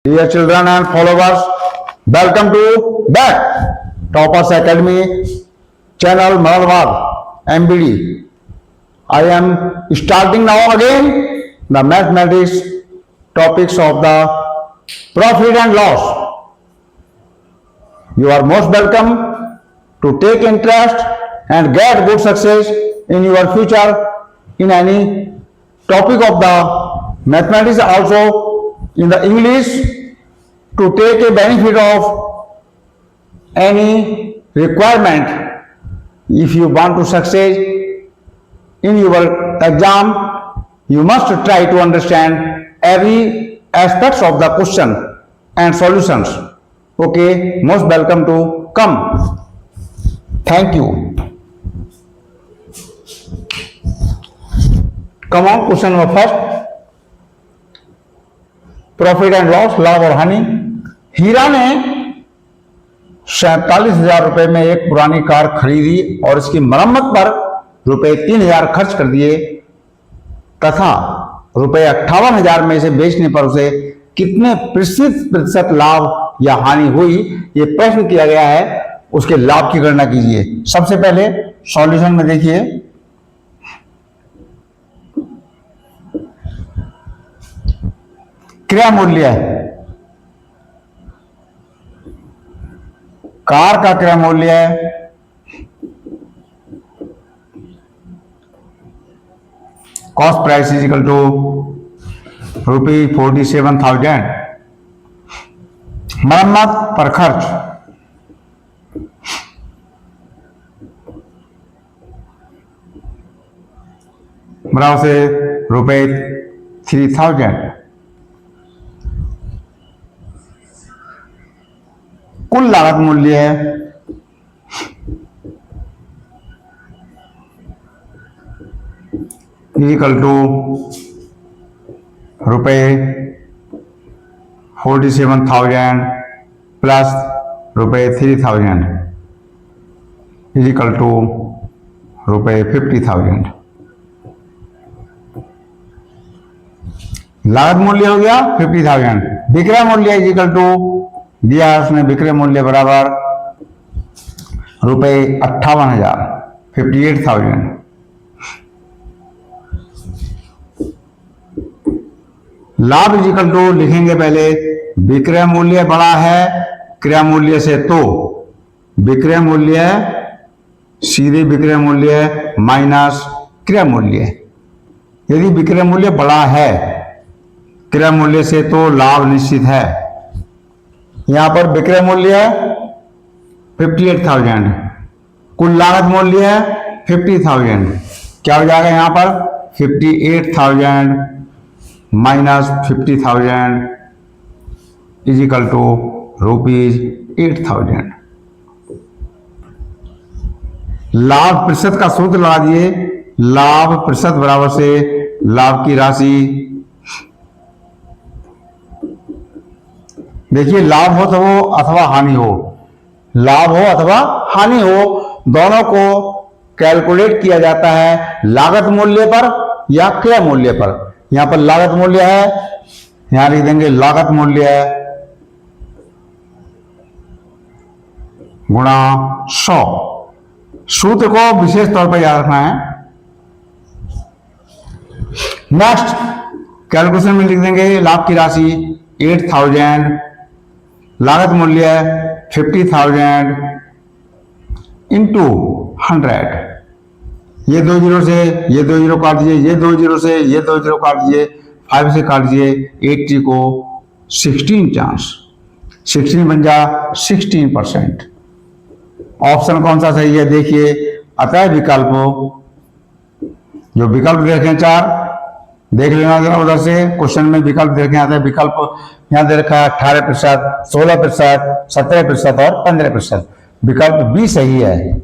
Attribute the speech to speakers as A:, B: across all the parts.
A: Dear children and followers, welcome to back Toppers Academy channel Maradwar MBD. I am starting now again the mathematics topics of the profit and loss. You are most welcome to take interest and get good success in your future in any topic of the mathematics, also in the English, to take a benefit of any requirement. If you want to succeed in your exam, you must try to understand every aspects of the question and solutions. Okay, most welcome to come. Thank you. Come on, question number first. Profit and loss, लाभ और हानि। हीरा ने 47,000 रुपए में एक पुरानी car खरीदी और इसकी मरम्मत पर रुपए 3,000 खर्च कर दिए तथा रुपए 58,000 में इसे बेचने पर उसे कितने प्रतिशत लाभ या हानि हुई, ये प्रश्न किया गया है। उसके लाभ की गणना कीजिए। सबसे पहले सॉल्यूशन में देखिए, क्रय मूल्य, कार का क्रय मूल्य cost price is equal to ₹47,000। मरम्मत पर खर्च बराबर से ₹3,000। कुल लागत मूल्य है equal to ₹47,000 plus ₹3,000 is equal to ₹50,000। लागत मूल्य हो गया 50,000। विक्रय मूल्य इज इक्वल टू दिया उसने, विक्रय मूल्य बराबर ₹58,000, 58,000। लाभ इजिकल टू लिखेंगे पहले, विक्रय मूल्य बड़ा है क्रय मूल्य से, तो विक्रय मूल्य सीधे विक्रय मूल्य माइनस क्रय मूल्य। यदि विक्रय मूल्य बड़ा है क्रय मूल्य से तो लाभ निश्चित है। यहां पर विक्रय मूल्य है 58,000, कुल लागत मूल्य है 50,000। क्या हो जाएगा यहां पर 58,000 माइनस 50,000 इज इक्वल टू ₹8,000। लाभ प्रतिशत का सूत्र लगा दिए। लाभ प्रतिशत बराबर से लाभ की राशि, देखिए लाभ हो तो वो अथवा हानि हो, लाभ हो अथवा हानि हो, दोनों को कैलकुलेट किया जाता है लागत मूल्य पर या क्रय मूल्य पर। यहां पर लागत मूल्य है, यहां लिख देंगे लागत मूल्य गुणा 100। सूत्र को विशेष तौर पर याद रखना है। नेक्स्ट कैलकुलेशन में लिख देंगे लाभ की राशि 8,000, लागत मूल्य 50,000 इंटू 100। ये 2 जीरो से ये 2 जीरो काट दीजिए, ये 2 जीरो से ये 2 जीरो काट दीजिए, 5 से काट दीजिए, 80 को 16 चांस, 16 बन जा 16%। ऑप्शन कौन सा सही है देखिए। अतः विकल्प, जो विकल्प देखें 4 देख लेना जरा उधर से, क्वेश्चन में विकल्प देखें आता है। विकल्प यहां दे रखा है 18%, 16%, 17% और 15%। विकल्प बी सही है।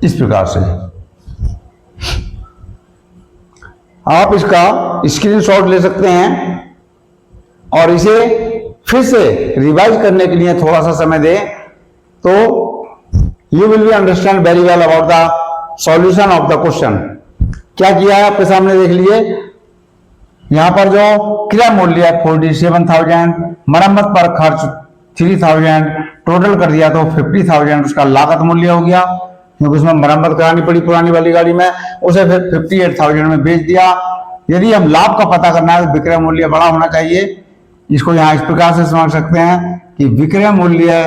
A: इस प्रकार से आप इसका स्क्रीनशॉट ले सकते हैं और इसे फिर से रिवाइज करने के लिए थोड़ा सा समय दें तो you will be understand very well about the solution of the question. क्या किया है आपके सामने देख लिए। यहां पर जो क्रय मूल्य है 47,000, मरम्मत पर खर्च 3,000, टोटल कर दिया तो 50,000 उसका लागत मूल्य हो गया, क्योंकि उसमें मरम्मत करानी पड़ी पुरानी वाली गाड़ी में, उसे फिर 58,000 में बेच दिया। यदि हम लाभ का पता करना है तो विक्रय मूल्य बड़ा होना चाहिए। इसको यहां इस प्रकार से समझ सकते हैं कि विक्रय मूल्य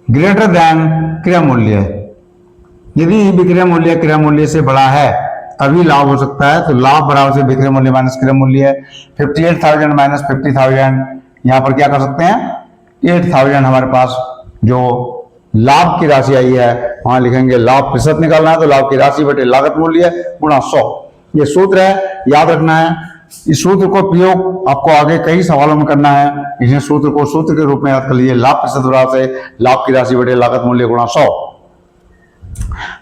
A: ग्रेटर देन क्रय मूल्य। यदि विक्रय मूल्य क्रय मूल्य से बड़ा है तभी लाभ हो सकता है। तो लाभ बराबर से विक्रय मूल्य माइनस क्रय मूल्य है। 58,000 माइनस 50,000, यहां पर क्या कर सकते हैं 8,000 हमारे पास जो लाभ की राशि आई है वहां लिखेंगे लाभ प्रतिशत निकालना है तो लाभ की राशि बटे लागत मूल्य गुणा 100। ये सूत्र है, याद रखना है। इस सूत्र को प्रयोग आपको आगे कई सवालों में करना है। इस सूत्र को सूत्र के रूप में याद कर लीजिए, लाभ प्रतिशत बराबर से लाभ की राशि बटे लागत मूल्य गुणा 100।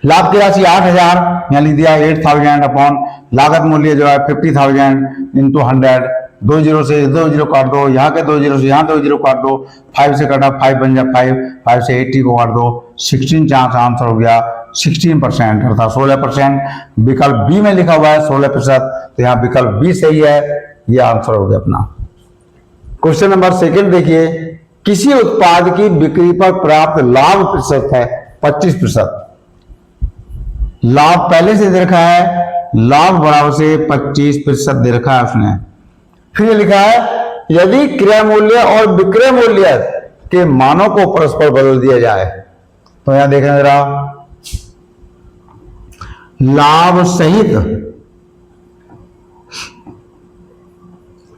A: लाभ की राशि 8,000, यहां लिख दिया 8,000 अपॉन लागत मूल्य जो है 50,000 इंटू 100। 2 जीरो से 2 जीरो काट दो, यहाँ के 2 जीरो से यहाँ 2 जीरो काट दो, 5 से काटा 5 बन जाए 5, 5 से 80 को काट दो, 16 जहां से आंसर हो गया 16% अर्थात 16%। विकल्प बी में लिखा हुआ है 16%, तो यहाँ विकल्प बी सही है, ये आंसर हो गया अपना। क्वेश्चन नंबर 2 देखिए, किसी उत्पाद की बिक्री पर प्राप्त लाभ प्रतिशत है 25%। लाभ पहले से दे रखा है, लाभ बराबर से 25% दे रखा है उसने। फिर लिखा है यदि क्रय मूल्य और विक्रय मूल्य के मानों को परस्पर बदल दिया जाए, तो यहां देखना जरा, लाभ सहित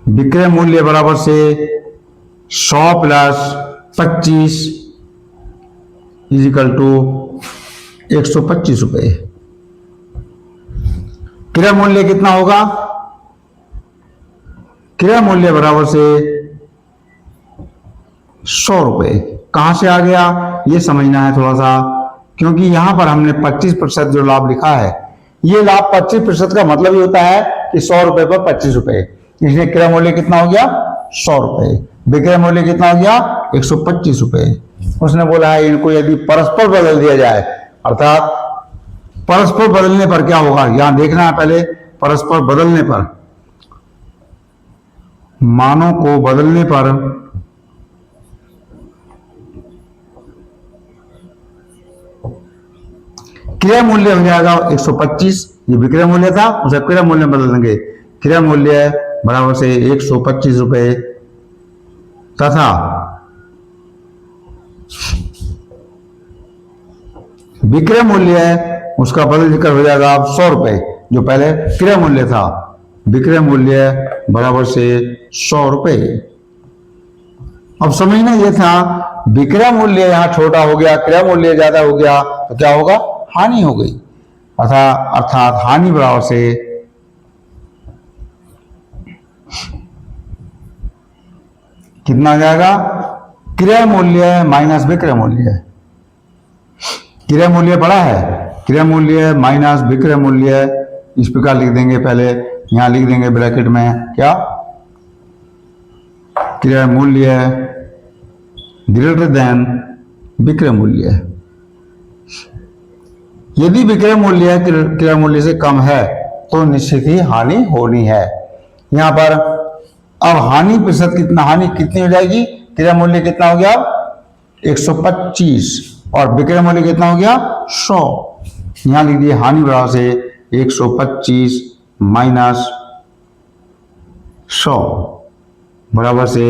A: विक्रय मूल्य बराबर से 100 प्लस 25 इजिकल टू 125 रुपए। क्रय मूल्य कितना होगा, क्रय मूल्य बराबर से 100 रुपए। कहां से आ गया ये समझना है थोड़ा सा, क्योंकि यहां पर हमने 25% जो लाभ लिखा है, ये लाभ 25% का मतलब ही होता है कि 100 रुपए पर 25 रुपए, इसलिए क्रय मूल्य कितना हो गया 100 रुपए, विक्रय मूल्य कितना हो गया 125 रुपए। उसने बोला है इनको यदि परस्पर बदल दिया जाए, अर्थात परस्पर बदलने पर क्या होगा, यहां देखना है पहले। परस्पर बदलने पर, मानों को बदलने पर क्रय मूल्य हो जाएगा 125, ये विक्रय मूल्य था उसे क्रय मूल्य में बदल देंगे। क्रय मूल्य बराबर से 125 रुपए तथा विक्रय मूल्य उसका बदल कर हो जाएगा 100 रुपए, जो पहले क्रय मूल्य था। विक्रय मूल्य बराबर से 100 रुपए। अब समझना यह था विक्रय मूल्य यहां छोटा हो गया, क्रय मूल्य ज्यादा हो गया तो क्या होगा, हानि हो गई। अर्थात हानि बराबर से कितना आ जाएगा, क्रय मूल्य माइनस विक्रय मूल्य। क्रय मूल्य बड़ा है, क्रय मूल्य माइनस विक्रय मूल्य, इस प्रकार लिख देंगे। पहले यहां लिख देंगे ब्रैकेट में क्या, क्रय मूल्य ग्रेटर देन विक्रय मूल्य। यदि विक्रय मूल्य क्रय मूल्य से कम है तो निश्चित ही हानि होनी है। यहां पर अब हानि प्रतिशत कितना, हानि कितनी हो जाएगी, क्रय मूल्य कितना हो गया 125 और विक्रय मूल्य कितना हो गया 100। यहां लिख दिए हानि बराबर से 125 माइनस 100 बराबर से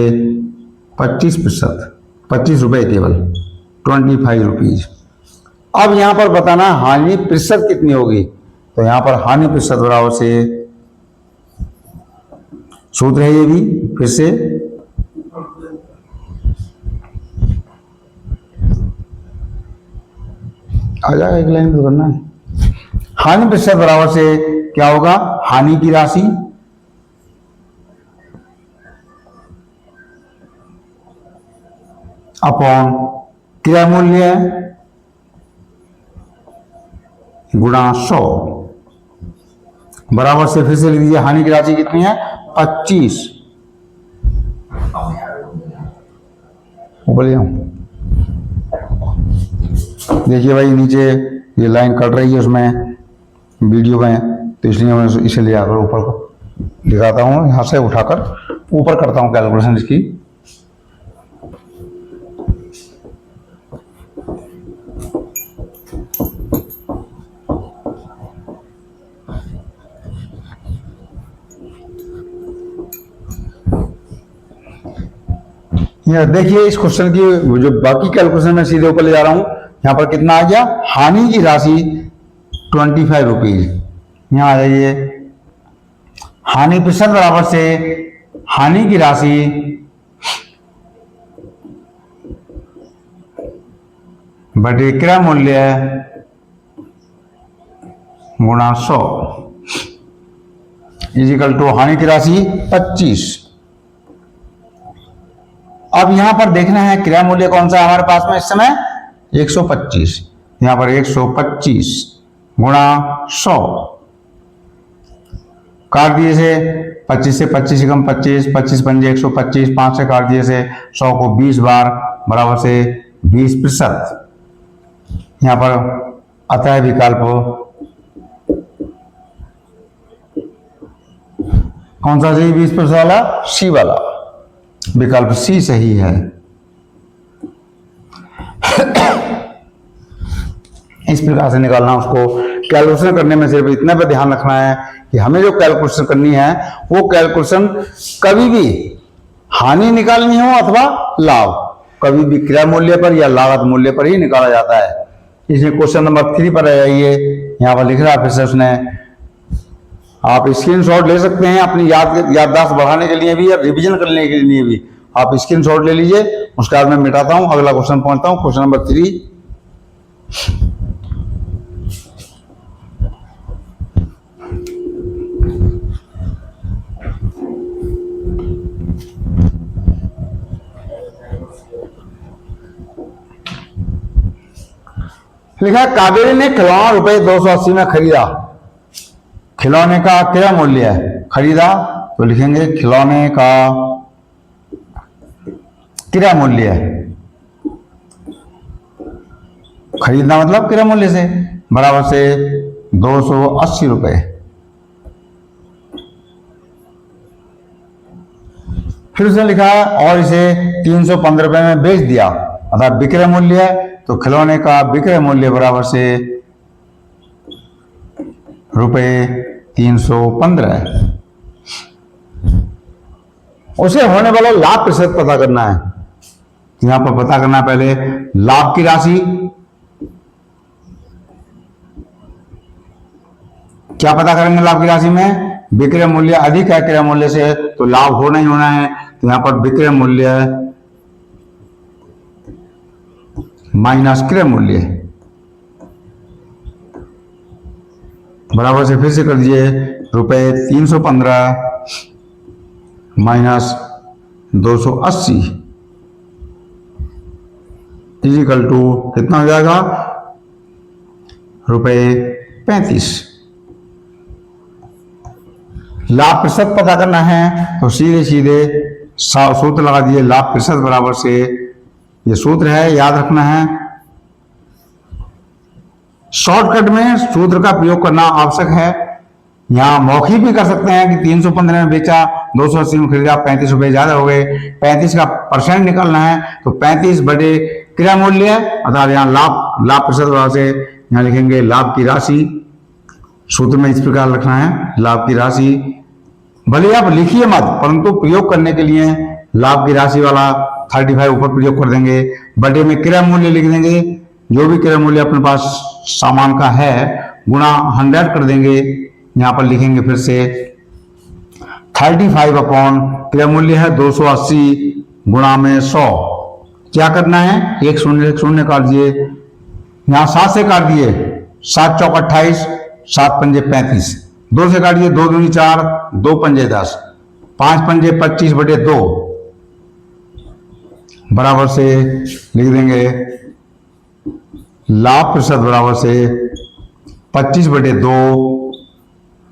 A: 25%, 25 रुपए केवल 25 रुपीज। अब यहां पर बताना हानि प्रतिशत कितनी होगी, तो यहां पर हानि प्रतिशत बराबर से सूत्र है ये भी फिर से, आ जाएगा एक लाइन तो करना है। हानि प्रतिशत बराबर से क्या होगा, हानि की राशि अपॉन क्रय मूल्य गुणा 100 बराबर से, फिर से लिख दीजिए हानि की राशि कितनी है 25। बोलिए देखिए भाई नीचे ये लाइन कट रही है उसमें वीडियो में, तो इसलिए मैं इसे ले जाकर ऊपर को दिखाता हूँ, यहाँ से उठाकर ऊपर करता हूँ कैलकुलेशन इसकी। यहाँ देखिए इस क्वेश्चन की जो बाकी कैलकुलेशन में सीधे ऊपर ले जा रहा हूं। यहाँ पर कितना आ गया, हानि की राशि 25 रुपीज। यहाँ आ जाइए, हानि प्रतिशत बराबर से हानि की राशि बटे क्रय मूल्य गुणा 100 इजिकल टू हानि की राशि 25। अब यहां पर देखना है क्रय मूल्य कौन सा हमारे पास में इस समय 125। यहां पर 125 गुणा 100 काट दिए से 25 से 25 कम 25, 25 पंजे 125, 5 से काट दिए से 100 को 20 बार बराबर से 20%। यहां पर अतः विकल्प कौन सा सही, 20% वाला, सी वाला, विकल्प सी सही है। इस प्रकार से निकालना उसको। कैलकुलेशन करने में सिर्फ इतना पर ध्यान रखना है कि हमें जो कैलकुलेशन करनी है वो कैलकुलेशन कभी भी हानि निकालनी हो अथवा लाभ, कभी भी क्रय मूल्य पर या लागत मूल्य पर ही निकाला जाता है। इसमें क्वेश्चन नंबर 3 पर आ जाइए, यहाँ पर लिख रहा है फिर से उसने, आप स्क्रीनशॉट ले सकते हैं अपनी याददाश्त बढ़ाने के लिए भी या रिवीजन करने के लिए भी। आप स्क्रीनशॉट ले लीजिए, उसके बाद मैं मिटाता हूं, अगला क्वेश्चन पहुंचता हूं, क्वेश्चन नंबर 3। लिखा कावेरी ने खिलौना रुपए 280 में खरीदा। खिलौने का क्या मूल्य है, खरीदा तो लिखेंगे खिलौने का क्रय मूल्य है, खरीदना मतलब क्रय मूल्य से, बराबर से 280 रुपए। फिर उसने लिखा और इसे 315 रुपए में बेच दिया, अर्थात विक्रय मूल्य है, तो खिलौने का विक्रय मूल्य बराबर से रुपए 315। उसे होने वाला लाभ प्रतिशत पता करना है। यहां पर पता करना है पहले लाभ की राशि, क्या पता करेंगे लाभ की राशि में, विक्रय मूल्य अधिक है क्रय मूल्य से तो लाभ होना ही होना है, तो यहां पर विक्रय मूल्य माइनस क्रय मूल्य बराबर से फिर से कर दिए रुपए 315 माइनस 280 इजिकल टू कितना हो जाएगा, रुपए 35। लाभ प्रतिशत पता करना है तो सीधे सीधे सूत्र लगा दिए, लाभ प्रतिशत बराबर से, ये सूत्र है याद रखना है। शॉर्टकट में सूत्र का प्रयोग करना आवश्यक है। यहां मौखिक भी कर सकते हैं कि 315 में बेचा, 280 में खरीदा, 35 रुपए ज्यादा हो गए, 35 का परसेंट निकालना है तो 35 बटे क्रय मूल्य, अर्थात यहाँ लाभ प्रतिशत बराबर से यहाँ लिखेंगे लाभ की राशि। सूत्र में इस प्रकार रखना है, लाभ की राशि, भले आप लिखिए मत परंतु प्रयोग करने के लिए लाभ की राशि वाला 35 ऊपर प्रयोग कर देंगे, बटे में क्रय मूल्य लिख देंगे, जो भी क्रय मूल्य अपने पास सामान का है गुणा 100 कर देंगे। यहां पर लिखेंगे फिर से 35 अपॉन क्रय मूल्य है 280 गुणा में 100, क्या करना है, एक शून्य काट दिए, यहां 7 से काट दिए, 7 चौक 28, 7 पंजे 35, 2 से काटिए, 2 दूनी 4, 2 पंजे 10, 5 पंजे 25 बटे 2 बराबर से लिख देंगे लाभ प्रतिशत बराबर से 25 बटे 2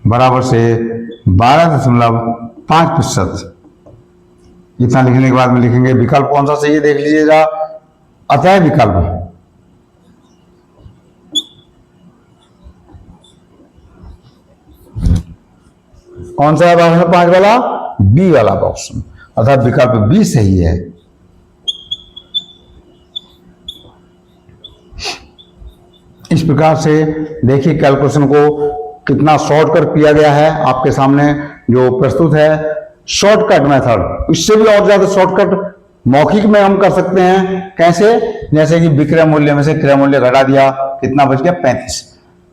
A: बराबर से 12.5%। इतना लिखने के बाद में लिखेंगे विकल्प कौन सा सही है देख लीजिएगा, अतः विकल्प कौन सा है प्रश्न 5 वाला? बी वाला ऑप्शन, अर्थात विकल्प बी सही है। इस प्रकार से देखिए कैलकुलेशन को कितना शॉर्टकट किया गया है, आपके सामने जो प्रस्तुत है शॉर्टकट मेथड। इससे भी और ज्यादा शॉर्टकट मौखिक में हम कर सकते हैं। कैसे? जैसे कि विक्रय मूल्य में से क्रय मूल्य घटा दिया, कितना बच गया? 35।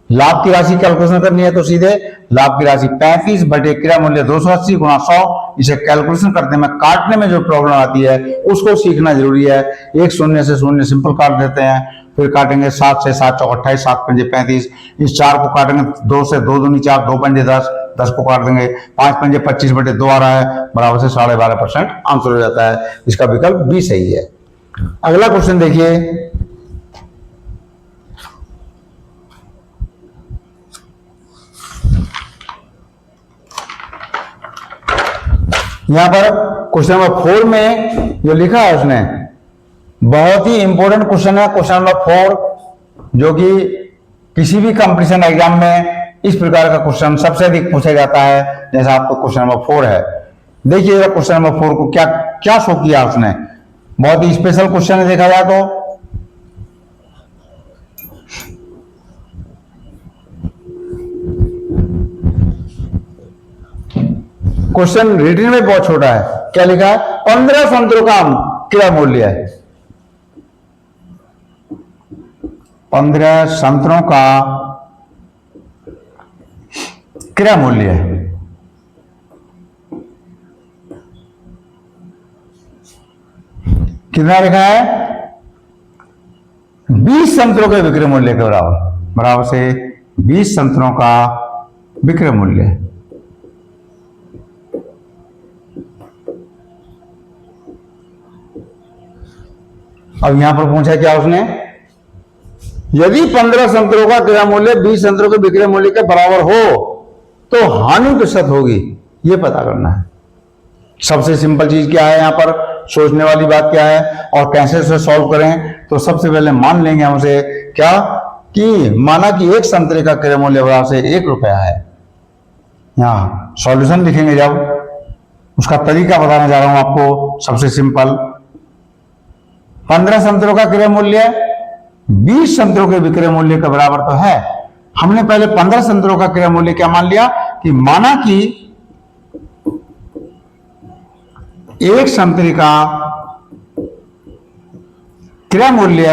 A: लाभ की राशि कैलकुलेशन करनी है तो सीधे लाभ की राशि 35 बटे क्रय मूल्य 280 गुणा 100। इसे कैलकुलेशन करने में, काटने में जो प्रॉब्लम आती है उसको सीखना जरूरी है। एक शून्य से शून्य सिंपल काट देते हैं, फिर काटेंगे 7 से 7 चौक 28, 7 पंजे 35। इस 4 को काटेंगे 2 से 2 दूनी 4, 2 पंजे 10, 10 को काट देंगे 5 पंजे 25 बटे 2 आ रहा है, बराबर से 12.5% आंसर हो जाता है। इसका विकल्प बी सही है। अगला क्वेश्चन देखिए, यहां पर क्वेश्चन नंबर 4 में जो लिखा है उसने बहुत ही इंपॉर्टेंट क्वेश्चन है। क्वेश्चन नंबर 4 जो कि किसी भी कंपटीशन एग्जाम में इस प्रकार का क्वेश्चन सबसे अधिक पूछा जाता है, जैसा आपको क्वेश्चन नंबर 4 है। देखिए क्वेश्चन नंबर 4 को क्या क्या शो किया उसने, बहुत ही स्पेशल क्वेश्चन है देखा जाए तो। क्वेश्चन रिटन में बहुत छोटा है। क्या लिखा है? 15 संतरों का क्रय मूल्य है। 15 संतरों का क्रय मूल्य है। कितना लिखा है? 20 संतरों के विक्रय मूल्य के बराबर, बराबर से 20 संतरों का विक्रय मूल्य है। अब यहां पर पूछा क्या उसने, यदि 15 संतरों का क्रय मूल्य 20 संतरों के विक्रय मूल्य के बराबर हो तो हानि प्रतिशत होगी, यह पता करना है। सबसे सिंपल चीज क्या है, यहां पर सोचने वाली बात क्या है और कैसे उसे सॉल्व करें। तो सबसे पहले मान लेंगे हम उसे क्या, कि माना कि एक संतरे का क्रय मूल्य बराबर से 1 रुपया है। यहां सॉल्यूशन लिखेंगे जब, उसका तरीका बताने जा रहा हूं आपको। सबसे सिंपल, 15 संतरों का क्रय मूल्य 20 संतरों के विक्रय मूल्य के बराबर तो है। हमने पहले 15 संतरों का क्रय मूल्य क्या मान लिया, कि माना कि एक संतरे का क्रय मूल्य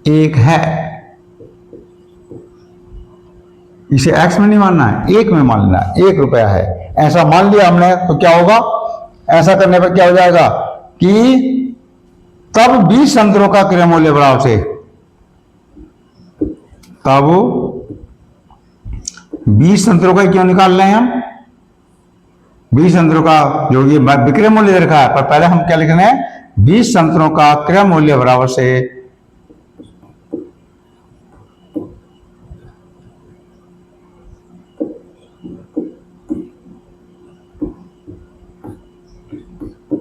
A: ₹1 है। इसे x में नहीं मानना है, 1 में मान लेना है। 1 रुपया है, ऐसा मान लिया हमने, तो क्या होगा, ऐसा करने पर क्या हो जाएगा कि तब 20 संतरों का क्रय मूल्य बराबर से, तब 20 संतरों का क्यों निकाल रहे हैं हम, 20 संतरों का जो ये विक्रय मूल्य दे रखा है, पर पहले हम क्या लिख रहे हैं, 20 संतरों का क्रय मूल्य बराबर से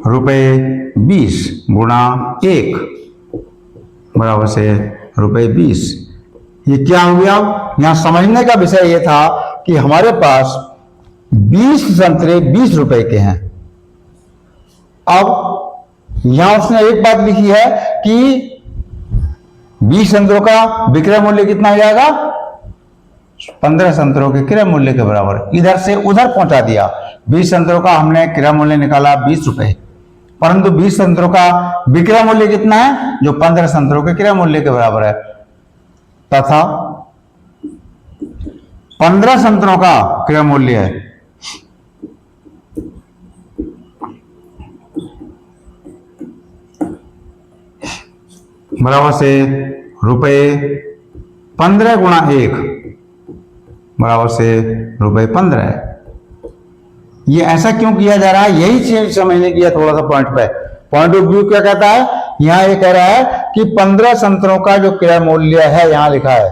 A: ₹20 गुणा 1 बराबर से ₹20। ये क्या हो गया? यहां समझने का विषय यह था कि हमारे पास 20 संतरे 20 रुपए के हैं। अब यहां उसने एक बात लिखी है कि 20 संतरों का विक्रय मूल्य कितना हो जाएगा, 15 संतरों के क्रय मूल्य के बराबर। इधर से उधर पहुंचा दिया। 20 संतरों का हमने क्रय मूल्य निकाला 20 रुपए, परंतु 20 संतरों का विक्रय मूल्य कितना है, जो 15 संतरों के क्रय मूल्य के बराबर है, तथा 15 संतरों का क्रय मूल्य है बराबर से ₹15 गुणा 1 बराबर से ₹15। ये ऐसा क्यों किया जा रहा है, यही चीज समझने की है थोड़ा सा पॉइंट पे। पॉइंट ऑफ व्यू क्या कहता है, यहां ये कह रहा है कि 15 संतरों का जो क्रय मूल्य है यहां लिखा है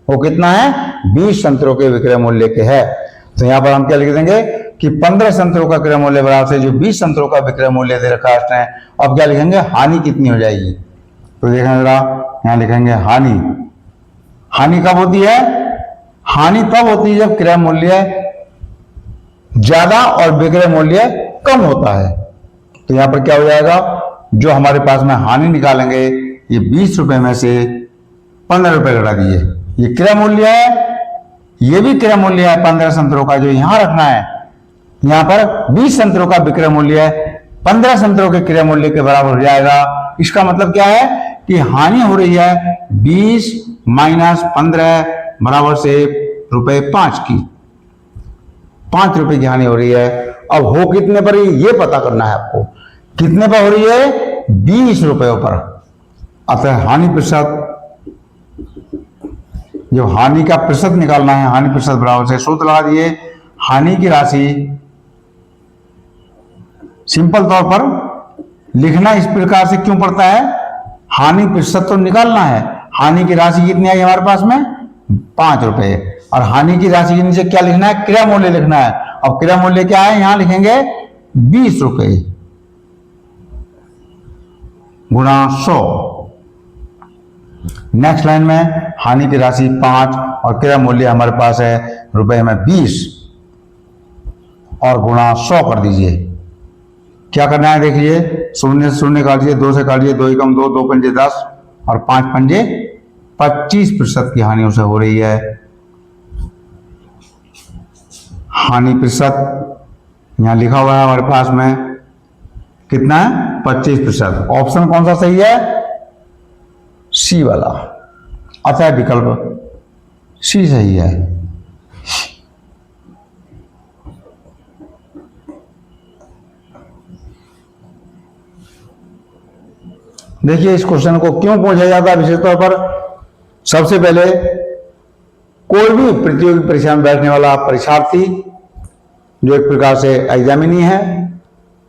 A: वो कितना है, 20 संतरों के विक्रय मूल्य के है। तो यहां पर हम क्या लिख देंगे कि 15 संतरों का क्रय मूल्य बराबर से जो 20 संतरों का विक्रय मूल्य दे रखा है उसने। अब क्या लिखेंगे, हानि कितनी हो जाएगी, तो देखना जरा, यहाँ लिखेंगे हानि। हानि कब होती है? हानि तब होती है जब क्रय मूल्य ज्यादा और विक्रय मूल्य कम होता है। तो यहां पर क्या हो जाएगा, जो हमारे पास में हानि निकालेंगे, ये 20 रुपए में से 15 रुपए घटा दीजिए, ये क्रय मूल्य है, ये भी क्रय मूल्य है 15 संतरों का जो यहां रखना है। यहां पर 20 संतरों का विक्रय मूल्य है, 15 संतरों के क्रय मूल्य के बराबर हो जाएगा। इसका मतलब क्या है कि हानि हो रही है 20 माइनस 15 बराबर से ₹5 की, 5 रुपए की हानि हो रही है। अब हो कितने पर ये पता करना है आपको, कितने पर हो रही है? 20 रुपयों पर। अतः हानि प्रतिशत, जो हानि का प्रतिशत निकालना है, हानि प्रतिशत बराबर से सूत्र लगा दिए, हानि की राशि सिंपल तौर पर लिखना इस प्रकार से क्यों पड़ता है, हानि प्रतिशत तो निकालना है, हानि की राशि कितनी आई हमारे पास में? 5 रुपए, और हानि की राशि के नीचे क्या लिखना है? क्रय मूल्य लिखना है। अब क्रय मूल्य क्या है? यहां लिखेंगे 20 रुपए गुणा 100। नेक्स्ट लाइन में हानि की राशि 5 और क्रय मूल्य हमारे पास है रुपए में 20 और गुणा 100 कर दीजिए। क्या करना है देखिए, शून्य से शून्य काट दीजिए, 2 से काट दीजिए, 2 एकम 2, 2 पंजे 10 और 5 पंजे 25% की हानि उसे हो रही है। हानि प्रतिशत यहां लिखा हुआ है हमारे पास में कितना है? 25%। ऑप्शन कौन सा सही है? सी वाला, अतः विकल्प सी सही है। देखिए इस क्वेश्चन को क्यों पूछा जाता है विशेष तौर पर, सबसे पहले कोई भी प्रतियोगी परीक्षा में बैठने वाला परीक्षार्थी जो एक प्रकार से एग्जामिनी है,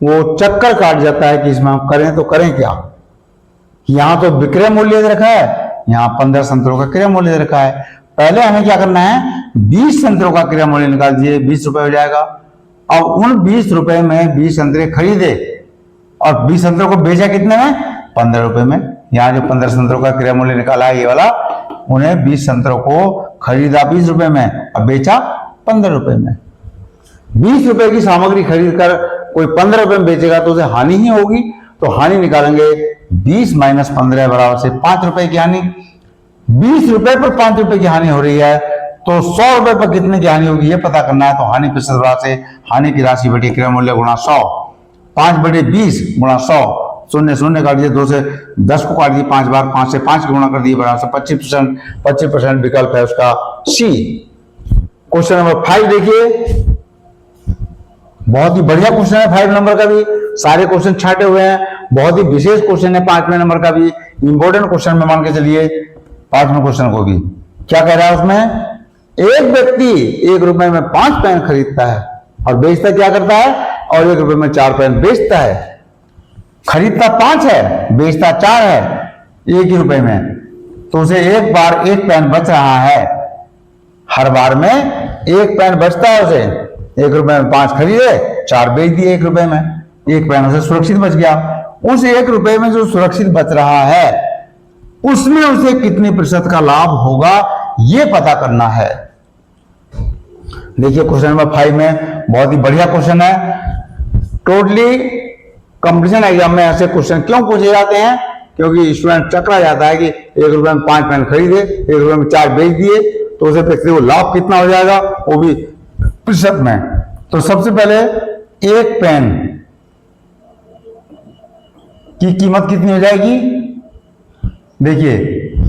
A: वो चक्कर काट जाता है कि इसमें हम करें तो करें क्या। यहां तो विक्रय मूल्य दे रखा है, यहां 15 संतरों का क्रय मूल्य दे रखा है। पहले हमें क्या करना है, 20 संतरों का क्रय मूल्य निकाल दीजिए, 20 रुपए हो जाएगा। अब उन 20 रुपए में 20 संतरे खरीदे और 20 संतरों को बेचा कितने में? 15 रुपए में। यहाँ जो 15 संतरों का क्रय मूल्य निकाला है ये वाला, उन्हें 20 संतरों को खरीदा 20 रुपए में और बेचा 15 रुपए में। 20 रुपए की सामग्री खरीद कर कोई 15 रुपए में बेचेगा तो उसे हानि ही होगी। तो हानि निकालेंगे 20 माइनस 15 बराबर से 5 रुपए की हानि। 20 रुपए पर 5 रुपए की हानि हो रही है, तो 100 रुपए पर कितने की हानि होगी ये पता करना है। तो हानि प्रतिशत बराबर से हानि की राशि बटे क्रय मूल्य गुणा 100, 5 बटे 20 गुणा 100, शून्य शून्य काट दिए, 2 से 10 को काट दिए 5 बार, 5 से 5 गुणा कर दिए बराबर से 25%। 25% विकल्प है उसका सी। क्वेश्चन नंबर 5 देखिए, बहुत ही बढ़िया क्वेश्चन है 5 नंबर का भी, सारे क्वेश्चन छाटे हुए हैं, बहुत ही विशेष क्वेश्चन है 5वें नंबर का भी, इंपॉर्टेंट क्वेश्चन में मान के चलिए 5वें क्वेश्चन को भी। क्या कह रहा है उसमें, एक व्यक्ति 1 रुपए में 5 पेन खरीदता है और बेचता क्या करता है, और 1 रुपए में 4 पेन बेचता है। खरीदता 5 है, बेचता 4 है 1 ही रुपए में, तो उसे एक बार 1 पेन बच रहा है। हर बार में 1 पेन बचता है उसे। 1 रुपए में 5 खरीदे, 4 बेच दिए 1 रुपए में, 1 पेन उसे सुरक्षित बच गया। उस 1 रुपए में जो सुरक्षित बच रहा है उसमें उसे कितने प्रतिशत का लाभ होगा ये पता करना है। देखिए क्वेश्चन नंबर 5 में बहुत ही बढ़िया क्वेश्चन है। टोटली कंपटीशन एग्जाम में ऐसे क्वेश्चन क्यों पूछे जाते हैं, क्योंकि स्टूडेंट चकरा जाता है कि 1 रुपए में 5 पेन खरीदे, 1 रुपए में 4 बेच दिए, तो उसे व्यक्ति को लाभ कितना हो जाएगा, वो भी प्रतिशत में। तो सबसे पहले 1 पेन की कीमत कितनी हो जाएगी, देखिए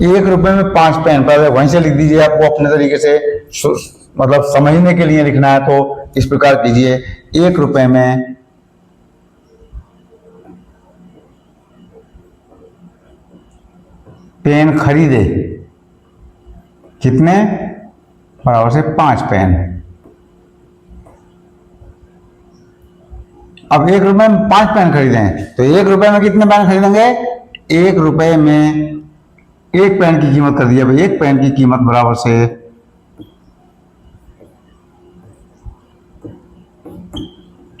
A: 1 रुपए में 5 पेन, पहले वहीं से लिख दीजिए, आपको अपने तरीके से मतलब समझने के लिए लिखना है तो इस प्रकार कीजिए। 1 रुपए में पेन खरीदे कितने, बराबर से 5 पेन। अब 1 रुपए में 5 पेन खरीदे तो 1 रुपए में कितने पेन खरीदेंगे, 1 रुपए में 1 पेन की कीमत कर दिया भाई, 1 पेन की कीमत बराबर से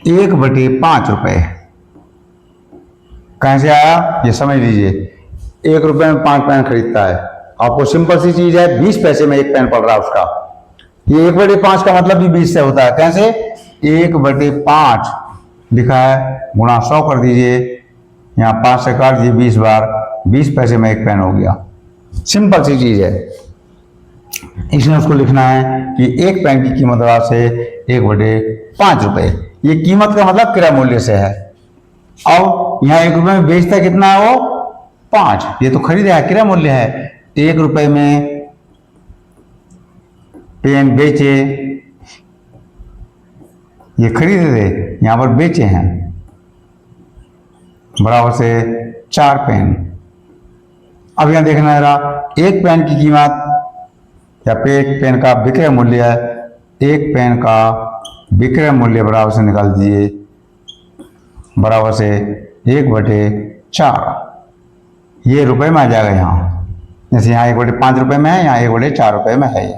A: 1/5 रुपए। कहां से आया ये समझ लीजिए। 1 रुपए में 5 पेन खरीदता है। आपको सिंपल सी चीज है, 20 पैसे में 1 पेन पड़ रहा है उसका। ये 1/5 का मतलब भी 20 से होता है। कैसे? 1/5 लिखा है, गुणा 100 कर दीजिए, यहाँ 5 से काट दीजिए 20 बार, 20 पैसे में 1 पेन हो गया। सिंपल सी चीज है। इसमें उसको लिखना है कि 1 पेन की कीमत से 1/5 रुपए। ये कीमत का मतलब क्रय मूल्य से है। अब यहाँ 1 रुपए में बेचता है कितना है वो? 5। ये तो खरीदा है, क्रय मूल्य है। 1 रुपए में पेन बेचे, ये खरीदे थे, यहां पर बेचे हैं, बराबर से 4 पेन। अब यहां देखना है 1 पेन की कीमत या एक पेन का विक्रय मूल्य है। 1 पेन का विक्रय मूल्य बराबर से निकाल दीजिए, बराबर से 1/4। ये रुपए में आ जाएगा यहाँ। जैसे यहाँ 1/5 रुपए में है, यहाँ 1/4 रुपए में है। ये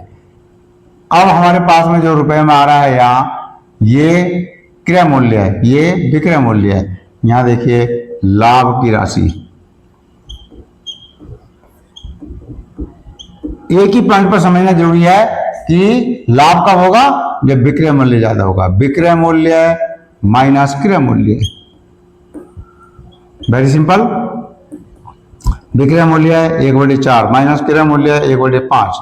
A: अब हमारे पास में जो रुपए में आ रहा है यहाँ, ये क्रय मूल्य है, ये विक्रय मूल्य है। यहाँ देखिए लाभ की राशि। एक ही पॉइंट पर समझना जरूरी है कि लाभ कब होगा? जब विक्रय मूल्य ज्यादा होगा। विक्रय मूल्य माइनस क्रय मूल्य, वेरी सिंपल। विक्रय मूल्य है 1/4 माइनस क्रय मूल्य है 1/5।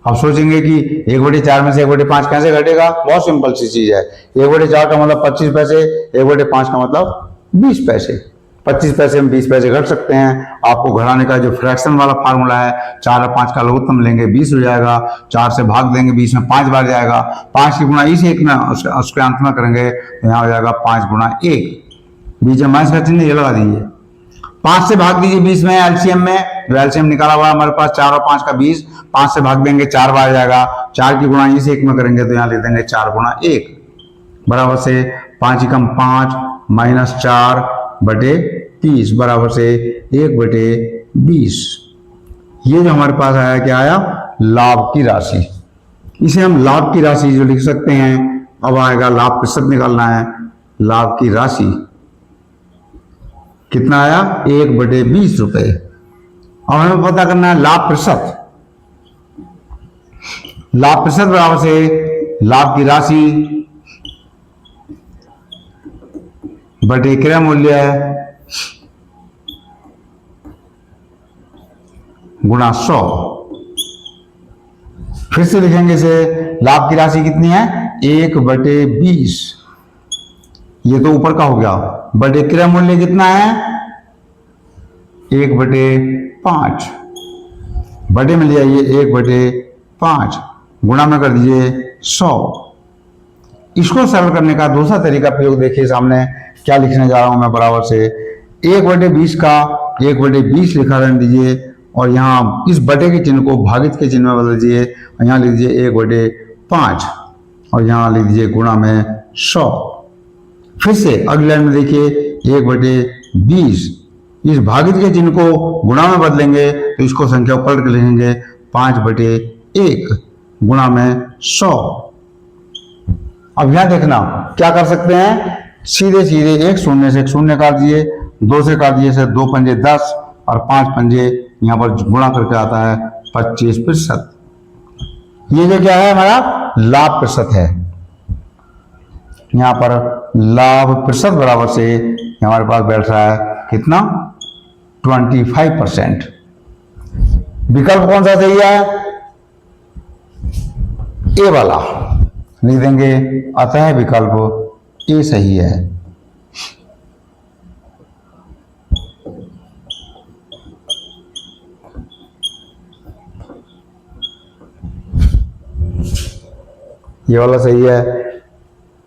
A: अब सोचेंगे कि 1/4 में से 1/5 कैसे घटेगा? बहुत सिंपल सी चीज है। 1/4 का मतलब 25 पैसे, 1/5 का मतलब 20 पैसे। 25 पैसे में 20 पैसे घट सकते हैं। आपको घटाने का जो फ्रैक्शन वाला फार्मूला है, 4 और 5 का लघुत्तम लेंगे 20 हो जाएगा, 4 से भाग देंगे 20 में 5 बार जाएगा, 5 की गुणा इस 1 में उसके अंत में करेंगे तो यहाँ हो जाएगा 5 गुणा 1। बीच में माइनस का चिन्ह ये लगा दीजिए। 5 से भाग दीजिए 20 में, एलसीएम में, जो एलसीएम निकाला हुआ हमारे पास 4 और 5 का 20, 5 से भाग देंगे 4 बार जाएगा, 4 की गुणा इस 1 में करेंगे तो यहाँ लिख देंगे 4 गुणा 1, बराबर से 5 एकम 5 माइनस 4/30 बराबर से 1/20। ये जो हमारे पास आया, क्या आया? लाभ की राशि। इसे हम लाभ की राशि जो लिख सकते हैं। अब आएगा लाभ प्रतिशत निकालना है। लाभ की राशि कितना आया? 1/20 रुपए। अब हमें पता करना है लाभ प्रतिशत। लाभ प्रतिशत बराबर से लाभ की राशि बटे क्रय मूल्य गुणा 100। फिर से लिखेंगे इसे। लाभ की राशि कितनी है? 1/20। ये तो ऊपर का हो गया। बटे क्रय मूल्य कितना है? 1/5। बटे में लिया ये 1/5, गुणा में कर दीजिए 100। इसको सरल करने का दूसरा तरीका प्रयोग देखिए सामने क्या लिखने जा रहा हूं मैं। बराबर से 1/20 का 1/20 लिखा रहने दीजिए और यहाँ इस बटे के चिन्ह को भागित के चिन्ह में बदल दीजिए। यहाँ लिख दीजिए 1/5 और यहाँ लिख दीजिए गुणा में 100। फिर से अगले लाइन में देखिए 1/20, इस भागित के चिन्ह को गुणा में बदलेंगे तो इसको संख्या पलट के लिखेंगे 5/1 गुणा में 100। अब यहां देखना क्या कर सकते हैं, सीधे सीधे 1 शून्य से 1 शून्य काट दिए, 2 से काट दिए, 2 पंजे 10 और 5 पंजे यहाँ पर गुणा करके आता है 25%। ये जो क्या है हमारा लाभ प्रतिशत है। यहाँ पर लाभ प्रतिशत बराबर से हमारे पास बैठ रहा है कितना? 25%। विकल्प कौन सा सही है? ए वाला लिख देंगे। अतः विकल्प ए सही है। ये वाला सही है।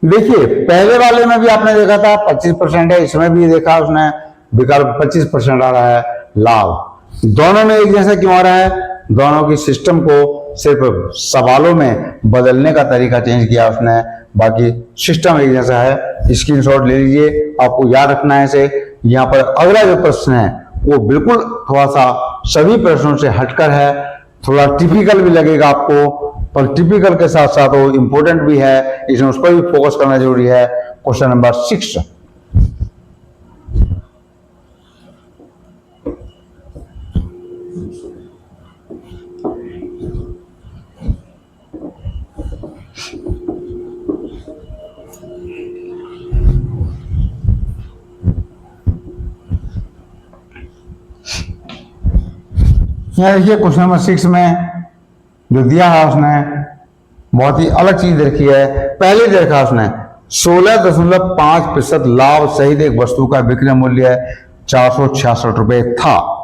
A: देखिए पहले वाले में भी आपने देखा था 25% है, इसमें भी देखा उसने विकल्प 25% आ रहा है लाभ। दोनों में एक जैसा क्यों आ रहा है? दोनों की सिस्टम को सिर्फ सवालों में बदलने का तरीका चेंज किया उसने, बाकी सिस्टम एक जैसा है। स्क्रीनशॉट ले लीजिए, आपको याद रखना है इसे। यहाँ पर अगला जो प्रश्न है वो बिल्कुल थोड़ा सा सभी प्रश्नों से हटकर है, थोड़ा टिपिकल भी लगेगा आपको, पर टिपिकल के साथ साथ वो इंपॉर्टेंट भी है, इसमें उस पर भी फोकस करना जरूरी है। क्वेश्चन नंबर 6, 6 यहाँ देखिए क्वेश्चन नंबर 6 में जो दिया है उसने बहुत ही अलग चीज देखी है। पहले देखा उसने 16.5% लाभ सहित एक वस्तु का विक्रय मूल्य 466 रुपए था,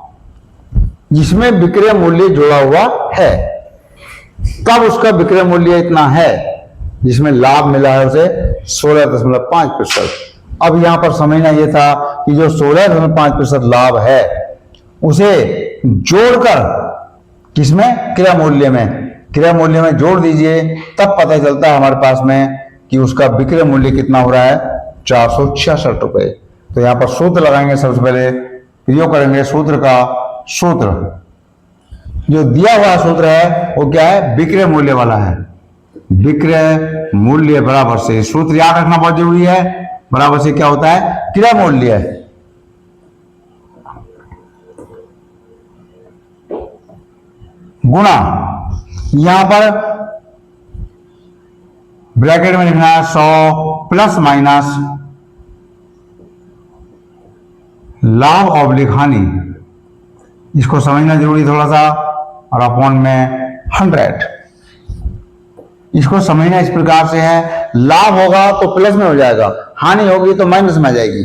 A: जिसमें विक्रय मूल्य जुड़ा हुआ है। कब उसका विक्रय मूल्य इतना है जिसमें लाभ मिला है उसे 16.5%। अब यहां पर समझना यह था कि जो 16.5% लाभ है उसे जोड़कर किसमें, क्रय मूल्य में, क्रय मूल्य में जोड़ दीजिए, तब पता चलता है हमारे पास में कि उसका विक्रय मूल्य कितना हो रहा है 466 रुपए। तो यहां पर सूत्र लगाएंगे, सबसे पहले प्रयोग करेंगे सूत्र का। सूत्र जो दिया हुआ सूत्र है वो क्या है, विक्रय मूल्य वाला है। विक्रय मूल्य बराबर से, सूत्र याद रखना बहुत जरूरी है, बराबर से क्या होता है, क्रय मूल्य गुणा, यहां पर ब्रैकेट में लिखना है 100 प्लस माइनस लाभ ऑब्लिक हानि, इसको समझना जरूरी थोड़ा सा, और अपॉन में 100। इसको समझना इस प्रकार से है, लाभ होगा तो प्लस में हो जाएगा, हानि होगी तो माइनस में आ जाएगी।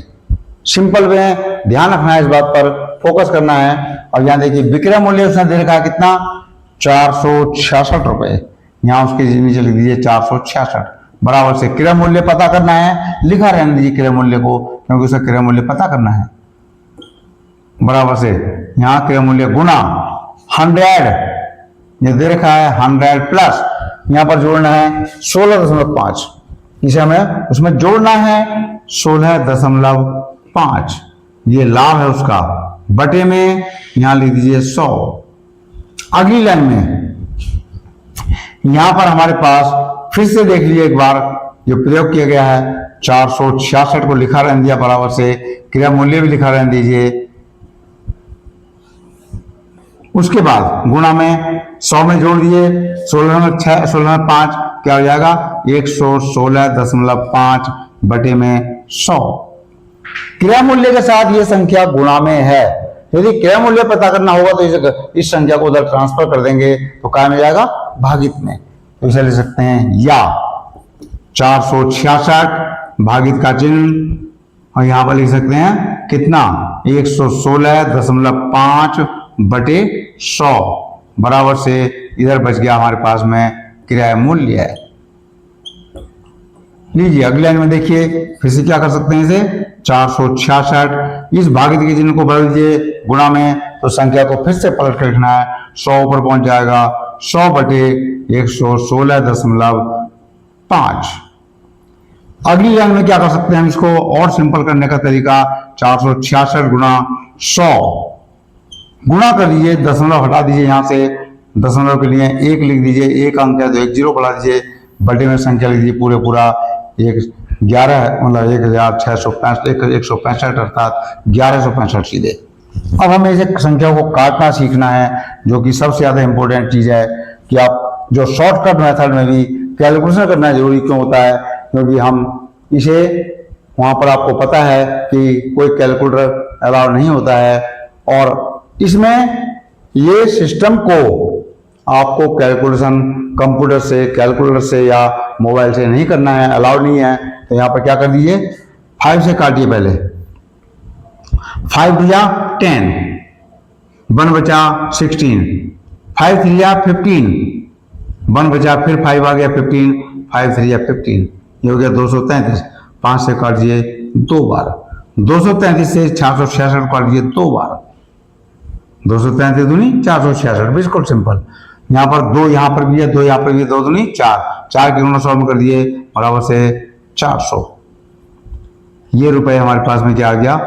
A: सिंपल में ध्यान रखना है, इस बात पर फोकस करना है। और यहां देखिए विक्रय मूल्य उसने दे रखा है कितना, 466 रुपए, यहां उसके नीचे लिख दीजिए 466, बराबर से क्रय मूल्य पता करना है, लिखा रहने दीजिए क्रय मूल्य को, क्योंकि उसका क्रय मूल्य पता करना है। बराबर से यहां क्रय मूल्य गुना 100, ये दे रखा है 100 प्लस, यहां पर जोड़ना है 16.5, इसे हमें उसमें जोड़ना है 16.5, ये लाभ है उसका, बटे में यहां लिख दीजिए 100। अगली लाइन में यहां पर हमारे पास फिर से देख लीजिए एक बार, जो प्रयोग किया गया है 466 को लिखा रहने दिया, बराबर से क्रिया मूल्य भी लिखा रहने दीजिए। उसके बाद गुणा में 100 में जोड़ दिए, 16.5 क्या हो जाएगा, 116.5 बटे में 100। क्रिया मूल्य के साथ ये संख्या गुणा में है। यदि क्रय मूल्य पता करना होगा तो इस संख्या को उधर ट्रांसफर कर देंगे तो क्या मिल जाएगा, भागित में। तो इसे लिख सकते हैं या 466 भागित का चिन्ह, और यहां पर लिख सकते हैं कितना, 116.5 बटे 100, बराबर से इधर बच गया हमारे पास में क्रय मूल्य है। लीजिए अगले लाइन में देखिए, फिर से क्या कर सकते हैं, इसे 466 इस भागित के चिन्ह को बदल दीजिए गुणा में, तो संख्या को फिर से पलट कर लिखना है, 100 ऊपर पहुंच जाएगा, 100 बटे 116.5। अगली लाइन में क्या कर सकते हैं हम, इसको और सिंपल करने का तरीका, 466 गुणा 100 गुणा कर लीजिए, दशमलव हटा दीजिए, यहां से दशमलव के लिए 1 लिख दीजिए, एक अंक है तो 1 0 बढ़ा दीजिए, बटे में संख्या लिख दीजिए पूरे पूरा 11 मतलब 1,665 अर्थात 1165 सीधे। अब हमें इसे संख्या को काटना सीखना है, जो कि सबसे ज्यादा इंपॉर्टेंट चीज है कि आप जो शॉर्टकट मेथड में भी कैलकुलेशन करना जरूरी क्यों होता है, क्योंकि हम इसे वहां पर आपको पता है कि कोई कैलकुलेटर अलाउ नहीं होता है, और इसमें ये सिस्टम को आपको कैलकुलेशन कंप्यूटर से, कैलकुलेटर से या मोबाइल से नहीं करना है, अलाउ नहीं है। तो यहां पर क्या कर दीजिए, 5 से काटिए, पहले 5 दिया 10, 1 बचा 16, 5 3 15, 1 बचा, फिर 5 आ गया 15, 5 3 15, ये हो गया 233, 5 से काट दिए 2 बार, 233 से 466 काट दिए 2 बार, 233 दूनी 466, बिल्कुल सिंपल। यहाँ पर 2 यहाँ पर भी है, 2 यहाँ पर भी है, 2 दूनी 4, 4 के गुणा 100 में कर दिए, बराबर से 400। ये रुपए हमारे पास में क्या आ गया,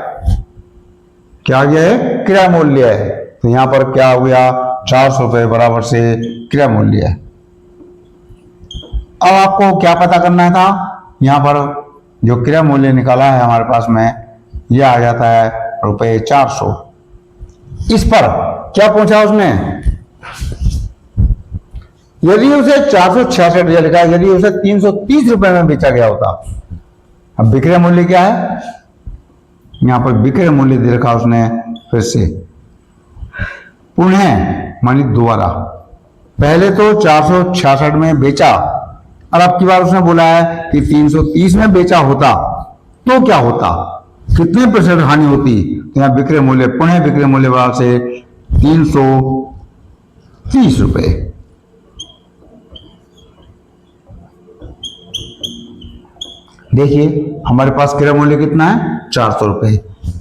A: क्या आ गया है, क्रय मूल्य है। तो यहाँ पर क्या हो गया, 400 रुपए बराबर से क्रय मूल्य है। अब आपको क्या पता करना था, यहाँ पर जो क्रय मूल्य निकाला है हमारे पास में, यह आ जाता है रुपए 400। इस पर क्या पूछा उसने, यदि उसे 466 लिखा है, यदि उसे 330 रुपए में बेचा गया होता। अब विक्रय मूल्य क्या है, यहां पर विक्रय मूल्य दे रखा उसने, फिर से पुनः मानी दोबारा, पहले तो 466 में बेचा और अब की बार उसने बोला है कि 330 में बेचा होता तो क्या होता, कितने प्रतिशत हानि होती। तो यहां विक्रय मूल्य, पुनः विक्रय मूल्य बराबर से 330 रुपए। देखिए हमारे पास क्रय मूल्य कितना है 400 रुपए,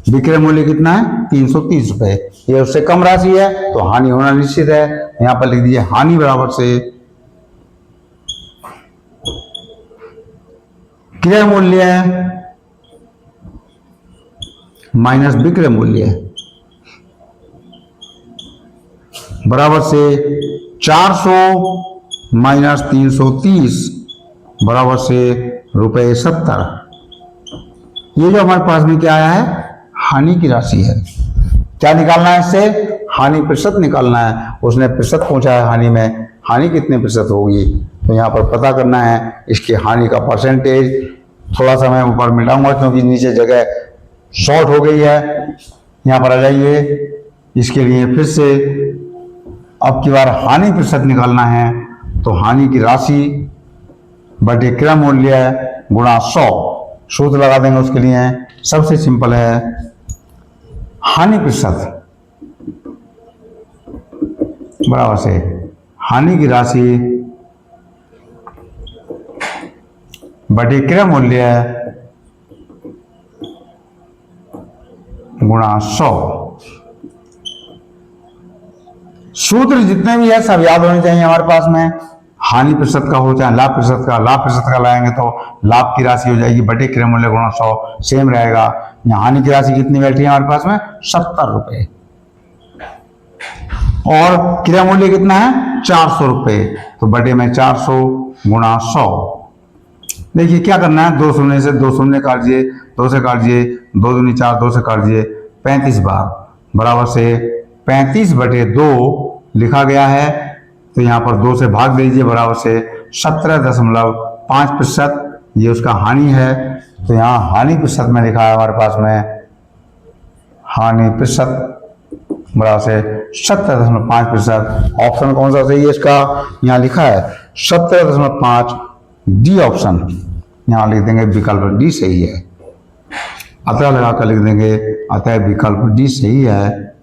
A: विक्रय मूल्य कितना है 330 रुपए, ये उससे कम राशि है तो हानि होना निश्चित है। यहां पर लिख दीजिए हानि बराबर से क्रय मूल्य माइनस विक्रय मूल्य बराबर से 400 माइनस 330 बराबर से ₹70। ये जो हमारे पास में क्या आया है, हानि की राशि है। क्या निकालना है इससे, हानि प्रतिशत निकालना है। उसने प्रतिशत पूछा है हानि में, हानि कितने प्रतिशत होगी, तो यहाँ पर पता करना है इसकी हानि का परसेंटेज। थोड़ा सा मैं ऊपर मिटाऊंगा क्योंकि नीचे जगह शॉर्ट हो गई है। यहाँ पर आ जाइए, इसके लिए फिर से अब की बार हानि प्रतिशत निकालना है, तो हानि की राशि बटे क्रय मूल्य गुणा 100, सूत्र लगा देंगे उसके लिए। सबसे सिंपल है, हानि प्रतिशत बराबर से हानि की राशि बटे क्रय मूल्य गुणा 100। सूत्र जितने भी है सब याद होने चाहिए हमारे पास में। हानि प्रतिशत का हो चाहे लाभ प्रतिशत का, लाभ प्रतिशत का लाएंगे तो लाभ की राशि हो जाएगी बटे क्रय मूल्य गुणा 100, सेम रहेगा। यहाँ हानि की राशि कितनी बैठी है हमारे पास में 70 रुपए, और क्रय मूल्य कितना है 400 रुपए, तो बटे में 400 गुणा 100। देखिए क्या करना है, 2 शून्य से 2 शून्य काट दिए, 2 से काट दिए, 2 दूनी 4, 2 से काट दिए, 35 बार बराबर से 35 बटे 2 लिखा गया है। तो यहाँ पर 2 से भाग दीजिए, बराबर से 17.5%, ये उसका हानि है। तो यहाँ हानि प्रतिशत में लिखा है हमारे पास में, हानि प्रतिशत बराबर से 17.5%। ऑप्शन कौन सा सही है इसका, यहाँ लिखा है 17.5, डी ऑप्शन। यहाँ लिख देंगे विकल्प डी सही है, अतः लगाकर लिख देंगे अतः विकल्प डी सही है।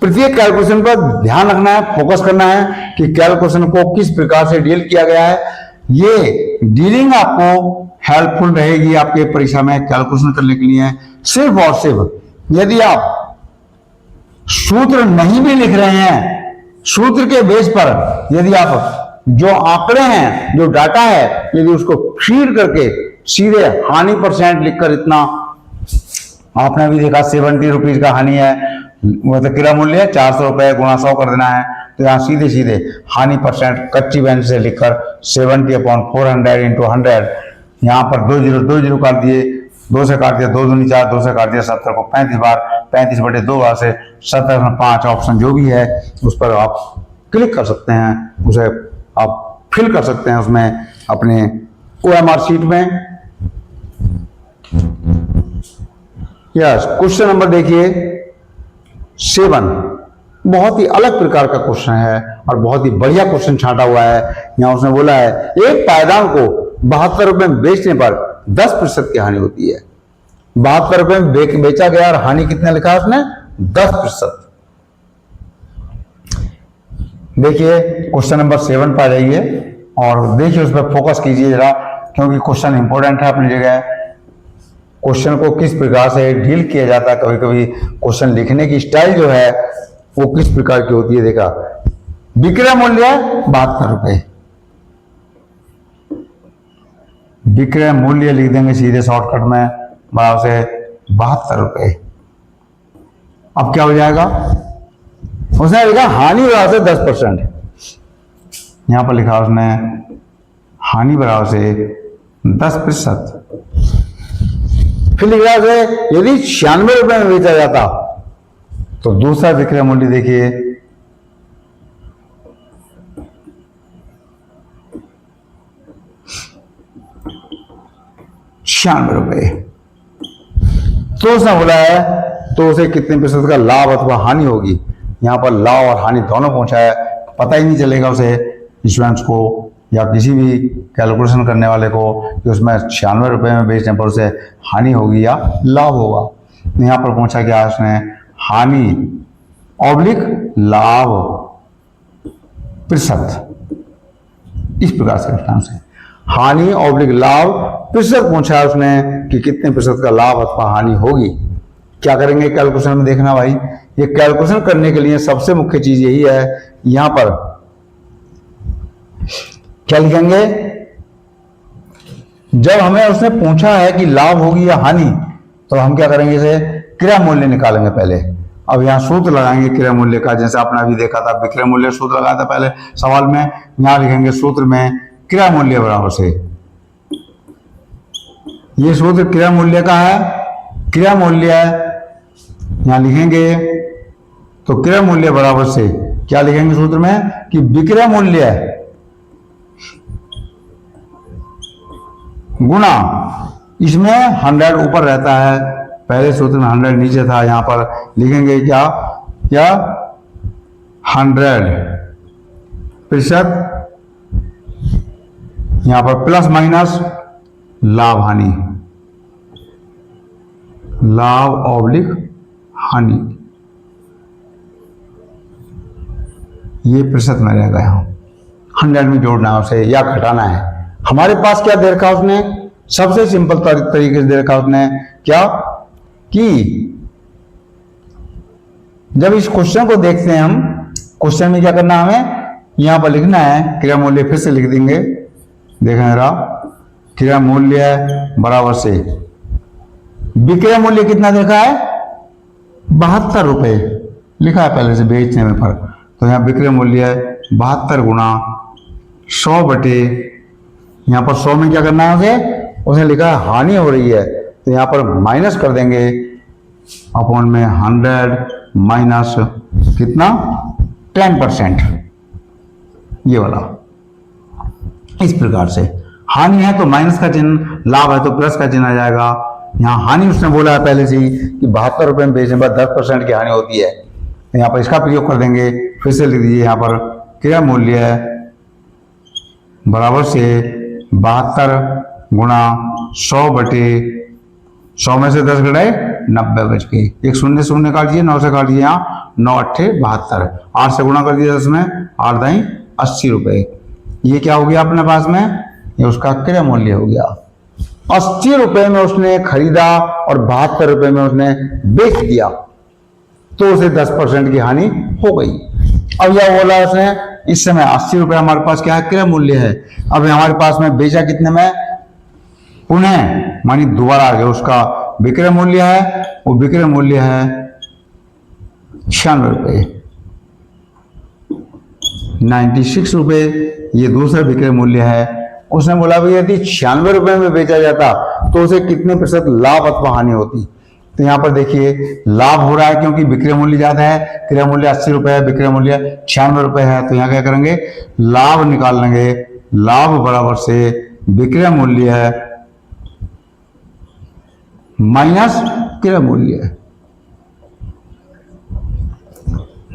A: प्रत्येक कैलकुलेशन पर ध्यान रखना है, फोकस करना है कि कैलकुलेशन को किस प्रकार से डील किया गया है। ये डीलिंग आपको हेल्पफुल रहेगी आपके परीक्षा में कैलकुलेशन करने के लिए। सिर्फ और सिर्फ यदि आप सूत्र नहीं भी लिख रहे हैं, सूत्र के बेस पर यदि आप जो आंकड़े हैं, जो डाटा है, यदि उसको फीड करके सीधे हानि परसेंट लिखकर, इतना आपने भी देखा 70 रुपीज का हानि है, मतलब क्रय मूल्य 400 रुपए गुणा 100 कर देना है। तो यहाँ सीधे सीधे हानि परसेंट कच्ची बेंच से लिखकर 70/400 × 100, यहाँ पर 2 जीरो काट दिए, 2 से काट दिया, 2 दूनी 4, 2 से काट दिया 70 को 35 बार, 35 बटे 2 बार से 17.5 ऑप्शन जो भी है उस पर आप क्लिक कर सकते हैं, उसे आप फिल कर सकते हैं उसमें अपने OMR शीट में। यस, क्वेश्चन नंबर देखिए 7, बहुत ही अलग प्रकार का क्वेश्चन है और बहुत ही बढ़िया क्वेश्चन छांटा हुआ है। यहाँ उसने बोला है एक पायदान को 72 रुपए में बेचने पर 10% की हानि होती है। 72 रुपए में बेचा गया और हानि कितना लिखा है उसने 10%। देखिए क्वेश्चन नंबर 7 पर आ जाइए और देखिए उस पर फोकस कीजिए जरा, क्योंकि क्वेश्चन इंपॉर्टेंट है अपनी जगह। क्वेश्चन को किस प्रकार से डील किया जाता है, कभी कभी क्वेश्चन लिखने की स्टाइल जो है वो किस प्रकार की होती है। देखा, विक्रय मूल्य 72 रुपए, विक्रय मूल्य लिख देंगे सीधे शॉर्टकट में बराबर से 72 रुपए। अब क्या हो जाएगा, उसने लिखा हानि बराबर से 10%, यहां पर लिखा उसने हानि बराबर से
B: 10%।
A: फिर लिख रहा है यदि 96 रुपए में बेचा जाता
B: तो दूसरा विक्रय मूल्य देखिए,
A: 96 रुपए। तो उसने बोला है तो उसे कितने प्रतिशत का लाभ अथवा हानि होगी। यहाँ पर लाभ और हानि दोनों पहुंचा है, पता ही नहीं चलेगा उसे इंश्योरेंस को या किसी भी कैलकुलेशन करने वाले को कि उसमें 96 रुपए में बेचने पर उसे हानि होगी या लाभ होगा। यहाँ पर पहुंचा क्या उसने, हानि ऑब्लिक लाभ प्रतिशत, इस प्रकार से लिखना उसे, हानि ऑब्लिक लाभ प्रतिशत पूछा है उसने कि कितने प्रतिशत का लाभ अथवा हानि होगी। क्या करेंगे कैलकुलेशन में, देखना भाई, ये कैलकुलेशन करने के लिए सबसे मुख्य चीज यही है, यहां पर क्या लिखेंगे, जब हमें उसने पूछा है कि लाभ होगी या हानि, तो हम क्या करेंगे, इसे क्रय मूल्य निकालेंगे पहले। अब यहाँ सूत्र लगाएंगे क्रय मूल्य का, जैसे आपने अभी देखा था विक्रय मूल्य सूत्र लगाया था पहले सवाल में, यहां लिखेंगे सूत्र में क्रय मूल्य बराबर से, ये सूत्र क्रय मूल्य का है, क्रय मूल्य यहां लिखेंगे तो क्रय मूल्य बराबर से क्या लिखेंगे सूत्र में कि विक्रय मूल्य गुणा, इसमें 100 ऊपर रहता है, पहले सूत्र में 100 नीचे था, यहां पर लिखेंगे क्या, 100%, यहां पर प्लस माइनस लाभ हानि, लाभ ऑब्लिक हानि, ये प्रतिशत में रहेगा, यहां 100 में जोड़ना है उसे या घटाना है। हमारे पास क्या दे रखा उसने, सबसे सिंपल तरीके से दे रखा उसने क्या कि जब इस क्वेश्चन को देखते हैं हम, क्वेश्चन में क्या करना है हमें, यहां पर लिखना है क्रय मूल्य, फिर से लिख देंगे, देखें जरा, क्रय मूल्य बराबर से विक्रय मूल्य कितना देखा है, 72 रुपए लिखा है पहले से बेचने में पर, तो यहाँ विक्रय मूल्य 72 गुणा 100 बटे, यहाँ पर 100 में क्या करना है उसे, उसने लिखा है हानि हो रही है, तो यहाँ पर माइनस कर देंगे अपॉन में 100 माइनस कितना 10%, ये वाला, इस प्रकार से। हानि है तो माइनस का चिन्ह, लाभ है तो प्लस का चिन्ह आ जाएगा। यहाँ हानि उसने बोला है पहले से ही कि 72 रुपए में बेचने पर 10% की हानि होती है, तो यहाँ पर इसका प्रयोग कर देंगे, फिर से लिख दीजिए यहाँ पर क्रय मूल्य बराबर से 72 गुणा 100 बटे 100 में से 10 घटाए 90 बच के, एक शून्य शून्य काट दिए, 9 से काट दिए, यहाँ 9 8 72, 8 से गुणा कर दिया 10 में, 8 दाई 80 रुपए, ये क्या हो गया अपने पास में, ये उसका क्रय मूल्य हो गया। 80 रुपए में उसने खरीदा और 72 रुपए में उसने बेच दिया, तो उसे 10% की हानि हो गई। अब यह बोला उसने इस समय 80 रुपए हमारे पास क्या है, क्रय मूल्य है, अब हमारे पास में बेचा कितने में, पुनः मानी दोबारा आ गया, उसका विक्रय मूल्य है, वो विक्रय मूल्य है 96 रुपए, 96 रुपए, ये दूसरा विक्रय मूल्य है। उसने बोला भाई यदि 96 रुपए में बेचा जाता तो उसे कितने प्रतिशत लाभ अथवा हानि होती, तो यहाँ पर देखिए लाभ हो रहा है क्योंकि विक्रय मूल्य ज्यादा है, क्रय मूल्य 80 रुपए है, विक्रय मूल्य 96 रुपए है, तो यहाँ क्या करेंगे, लाभ निकाल लेंगे, लाभ बराबर से विक्रय मूल्य है माइनस क्रय मूल्य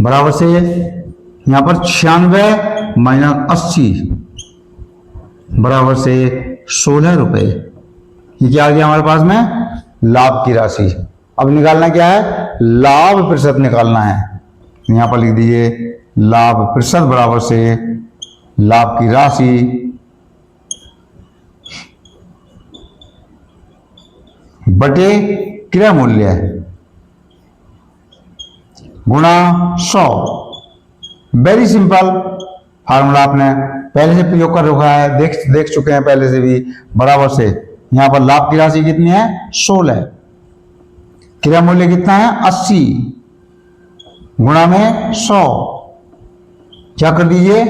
A: बराबर से यहां पर 96 माइनस 80 बराबर से 16 रुपए, ये क्या आ गया हमारे पास में, लाभ की राशि। अब निकालना क्या है, लाभ प्रतिशत निकालना है, यहां पर लिख दीजिए लाभ प्रतिशत बराबर से लाभ की राशि बटे क्रय मूल्य गुणा 100। वेरी सिंपल फार्मूला, आपने पहले से प्रयोग कर रखा है, देख चुके हैं पहले से भी, बराबर से यहां पर लाभ की राशि कितनी है 16, क्रय मूल्य कितना है 80 गुणा में 100, क्या कर दीजिए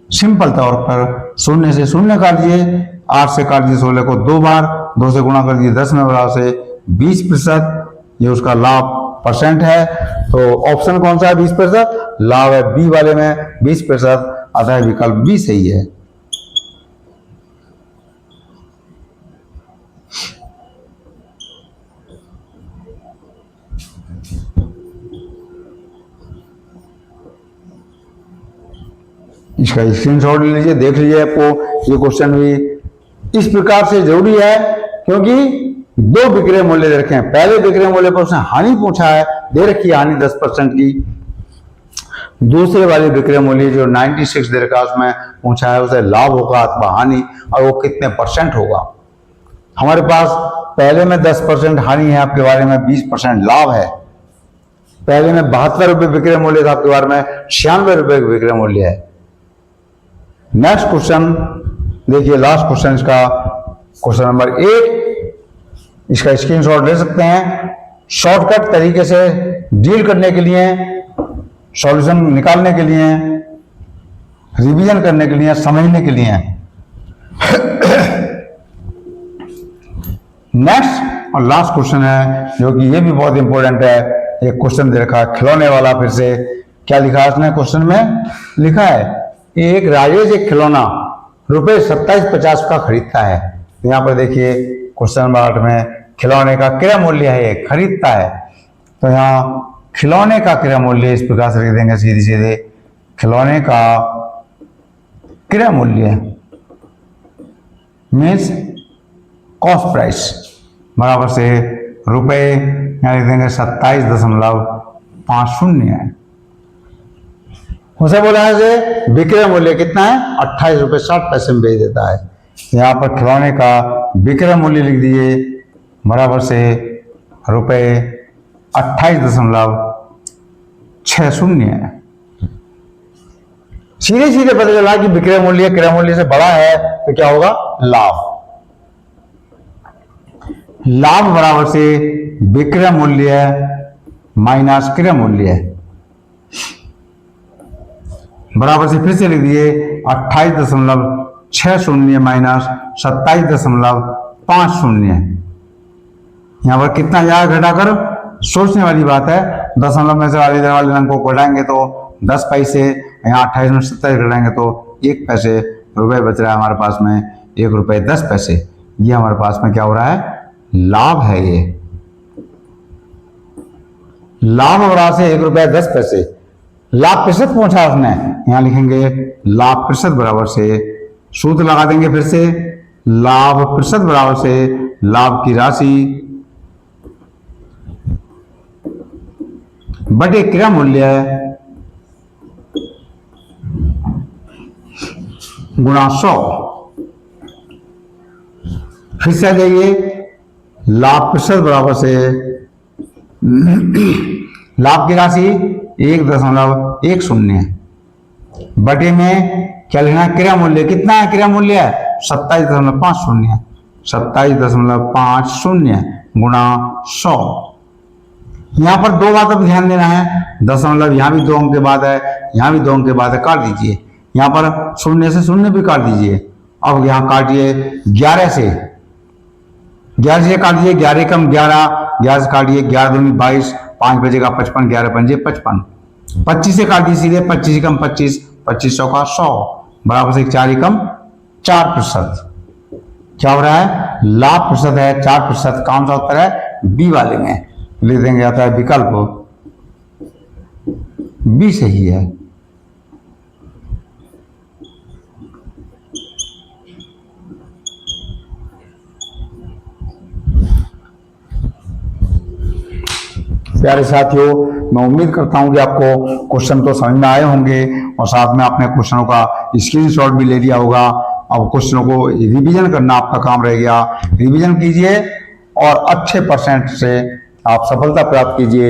A: सिंपल तौर पर शून्य से शून्य काट दीजिए,
B: 8 से काट दीजिए 16 को 2 बार, 2 से गुणा कर दीजिए 10 में बराबर से 20%। ये उसका लाभ परसेंट है। तो ऑप्शन कौन सा है? 20%। लाभ है बी वाले में 20%, अतः विकल्प बी सही है। इसका स्क्रीनशॉट ले लीजिए, देख लीजिए। आपको ये क्वेश्चन भी इस प्रकार से जरूरी है क्योंकि दो विक्रय मूल्य दे रखे हैं। पहले विक्रय मूल्य पर उसने हानि पूछा है, दे रखी है हानि 10% की। दूसरे वाले विक्रय मूल्य जो 96 दे रखा है उसमें पूछा है उसे लाभ होगा अथवा हानि, और वो कितने परसेंट होगा। हमारे पास पहले में 10% हानि है, आपके बारे में 20% लाभ है। पहले में 72 रुपये विक्रय मूल्य था, आपके बारे में 96 रुपये विक्रय मूल्य है। नेक्स्ट क्वेश्चन देखिए, लास्ट क्वेश्चन इसका क्वेश्चन नंबर 1, इसका स्क्रीनशॉट ले सकते हैं। शॉर्टकट तरीके से डील करने के लिए, सॉल्यूशन निकालने के लिए, रिवीजन करने के लिए, समझने के लिए। नेक्स्ट और लास्ट क्वेश्चन है जो कि ये भी बहुत इंपॉर्टेंट है। एक क्वेश्चन दे रखा है खिलौने वाला। फिर से क्या लिखा है उसने क्वेश्चन में? लिखा है एक राजेश एक खिलौना रुपए 27.50 का खरीदता है। तो यहाँ पर देखिए क्वेश्चन नंबर 8 में खिलौने का क्रय मूल्य है, खरीदता है। तो यहाँ खिलौने का क्रय मूल्य इस प्रकार से लिख देंगे सीधे सीधे, खिलौने का क्रय मूल्य मीन्स कॉस्ट प्राइस बराबर से रुपए, यहाँ लिख देंगे 27.50 है। उसे बोला है से विक्रय मूल्य कितना है? 28 रुपये 60 पैसे में बेच देता है। यहाँ पर खिलौने का विक्रय मूल्य लिख दिए बराबर से रुपए 28.60 है। सीधे सीधे पता चला कि विक्रय मूल्य क्रय मूल्य से बड़ा है तो क्या होगा? लाभ। लाभ बराबर से विक्रय मूल्य माइनस क्रय मूल्य बराबर से फिर से लिख दिए 28.60 माइनस 27.50। यहां पर कितना जाएगा घटाकर? सोचने वाली बात है। दशमलव में से वाले अंक को घटाएंगे तो 10 पैसे, यहाँ 28 में 27 घटाएंगे तो 1 पैसे, रुपए बच रहा है हमारे पास में 1 रुपये 10 पैसे। ये हमारे पास में क्या हो रहा है? लाभ है। ये लाभ बराबर से 1 रुपये 10 पैसे। लाभ प्रतिशत पूछा उसने, यहां लिखेंगे लाभ प्रतिशत बराबर से, सूत्र लगा देंगे फिर से, लाभ प्रतिशत बराबर से लाभ की राशि बटे क्रय मूल्य गुणा 100। फिर से आ जाइए, लाभ प्रतिशत बराबर से लाभ की राशि 1.10 बटे में क्या लिखना है? क्रय मूल्य कितना है? क्रय मूल्य 27.50 27.50 गुणा 100। यहां पर दो बातों पर ध्यान देना है। दशमलव यहां भी 2 अंक के बाद है, यहां भी 2 अंक के बाद है, काट दीजिए। यहां पर 0 से 0 भी काट दीजिए। अब यहां काटिए 11 से, 11 से काट दीजिए। 11 कम 11, 11 से काटिए 11 दूनी 22, 5 बजेगा 55, 11 पंजे 55। 25 से काट दीजिए सीधे, 25 कम 25, 25 सौ का 100 बराबर से 4 कम 4%। क्या हो रहा है? लाभ प्रतिशत है 4%। कौन सा उत्तर है? बी वाले में लिख देंगे, आता है विकल्प बी सही है। प्यारे साथियों, मैं उम्मीद करता हूं कि आपको क्वेश्चन तो समझ में आए होंगे और साथ में आपने क्वेश्चनों का स्क्रीनशॉट भी ले लिया होगा। अब क्वेश्चनों को रिवीजन करना आपका काम रह गया। रिवीजन कीजिए और अच्छे परसेंट से आप सफलता प्राप्त कीजिए।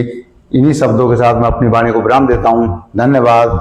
B: इन्हीं शब्दों के साथ मैं अपनी वाणी को विराम देता हूं। धन्यवाद।